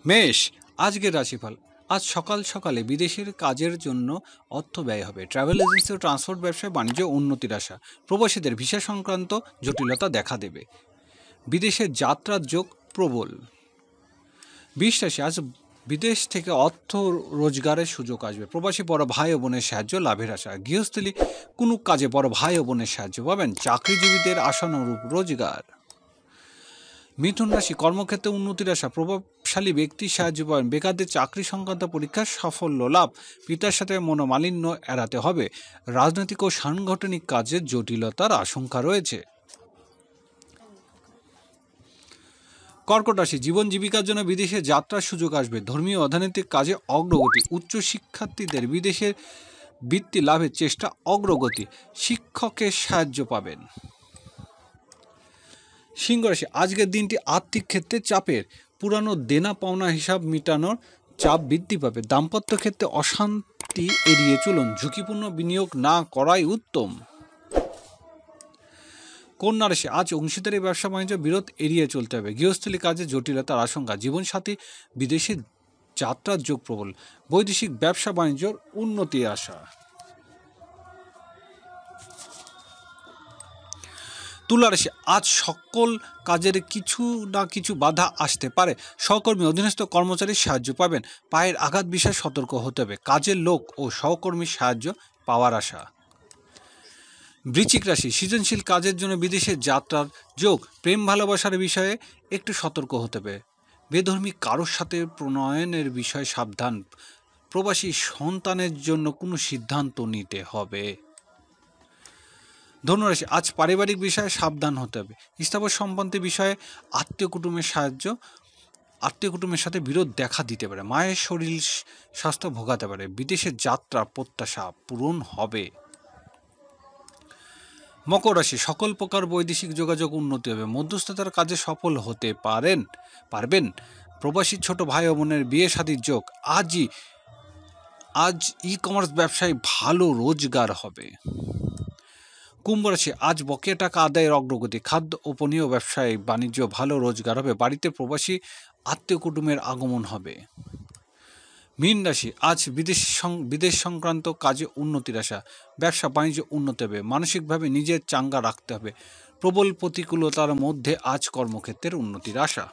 মেষ, আজকের রাশিফল। আজ সকাল সকালে বিদেশের কাজের জন্য অর্থ ব্যয় হবে। ট্রাভেল এজেন্সি ও ট্রান্সপোর্ট ব্যবসায় বাণিজ্য উন্নতির আশা। প্রবাসীদের ভিসা সংক্রান্ত জটিলতা দেখা দেবে। বিদেশের যাত্রার যোগ প্রবল। বৃষ রাশি, আজ বিদেশ থেকে অর্থ রোজগারের সুযোগ আসবে। প্রবাসী বড় ভাই ও বোনের সাহায্য লাভের আশা। গৃহস্থলী কোনো কাজে বড় ভাই ও বোনের সাহায্য পাবেন। চাকরিজীবীদের আশানুরূপ রোজগার। মিথুন রাশি, কর্মক্ষেত্রে উন্নতির আশা। প্রভাবশালী ব্যক্তির সাহায্য পাবেন। বেকারদের চাকরি সংক্রান্ত পরীক্ষার সাফল্য লাভ। পিতার সাথে মনোমালিন্য এড়াতে হবে। রাজনৈতিক ও সাংগঠনিক কাজের জটিলতার আশঙ্কা রয়েছে। কর্কট রাশি, জীবন জীবিকার জন্য বিদেশে যাত্রার সুযোগ আসবে। ধর্মীয় অর্থনৈতিক কাজে অগ্রগতি। উচ্চ শিক্ষার্থীদের বিদেশের বৃত্তি লাভের চেষ্টা অগ্রগতি। শিক্ষকের সাহায্য পাবেন। সিংহ রাশি, আজকের দিনটি আর্থিক ক্ষেত্রে চাপের। পুরানো দেনা পাওনা হিসাব মেটানোর চাপ বৃদ্ধি পাবে। দাম্পত্য ক্ষেত্রে অশান্তি এড়িয়ে চলুন। ঝুঁকিপূর্ণ বিনিয়োগ না করাই উত্তম। কন্যা রাশি, আজ অংশীদারি ব্যবসা বাণিজ্য বিরোধ এড়িয়ে চলতে হবে। গৃহস্থলী কাজে জটিলতার আশঙ্কা। জীবনসাথী বিদেশে যাত্রার যোগ প্রবল। বৈদেশিক ব্যবসা বাণিজ্যর উন্নতি আশা। তুলা রাশি, আজ সকল কাজের কিছু না কিছু বাধা আসতে পারে। সহকর্মী অধীনস্থ কর্মচারীর সাহায্য পাবেন। পায়ের আঘাত বিষয়ে সতর্ক হতে হবে। কাজের লোক ও সহকর্মীর সাহায্য পাওয়ার আশা। বৃশ্চিক রাশি, সৃজনশীল কাজের জন্য বিদেশে যাত্রার যোগ। প্রেম ভালোবাসার বিষয়ে একটু সতর্ক হতে হবে। বেধর্মী কারোর সাথে প্রণয়নের বিষয়ে সাবধান। প্রবাসী সন্তানের জন্য কোনো সিদ্ধান্ত নিতে হবে। ধনুরাশি, আজ পারিবারিক বিষয়ে সাবধান হতে হবে। স্থাবর সম্পত্তি বিষয়ে আত্মীয় কুটুমের সাথে বিরোধ দেখা দিতে পারে। মায়ের শরীর স্বাস্থ্য ভোগাতে পারে। বিদেশের যাত্রা প্রত্যাশা পূরণ হবে। মকর রাশি, সকল প্রকার বৈদেশিক যোগাযোগ উন্নতি হবে। মধ্যস্থতার কাজে সফল হতে পারবেন। প্রবাসী ছোট ভাই ও বোনের বিয়ে শাদীর যোগ। আজ ই কমার্স ব্যবসায় ভালো রোজগার হবে। কুম্ভ রাশি, আজ বকেয়া টাকা আদায়ের অগ্রগতি। খাদ্য ও পানীয় ব্যবসায় বাণিজ্য ভালো রোজগার হবে। বাড়িতে প্রবাসী আত্মীয় কুটুমের আগমন হবে। মীন রাশি, আজ বিদেশ সংক্রান্ত কাজে উন্নতির আশা। ব্যবসা বাণিজ্য উন্নতি হবে। মানসিকভাবে নিজের চাঙ্গা রাখতে হবে। প্রবল প্রতিকূলতার মধ্যে আজ কর্মক্ষেত্রের উন্নতির আশা।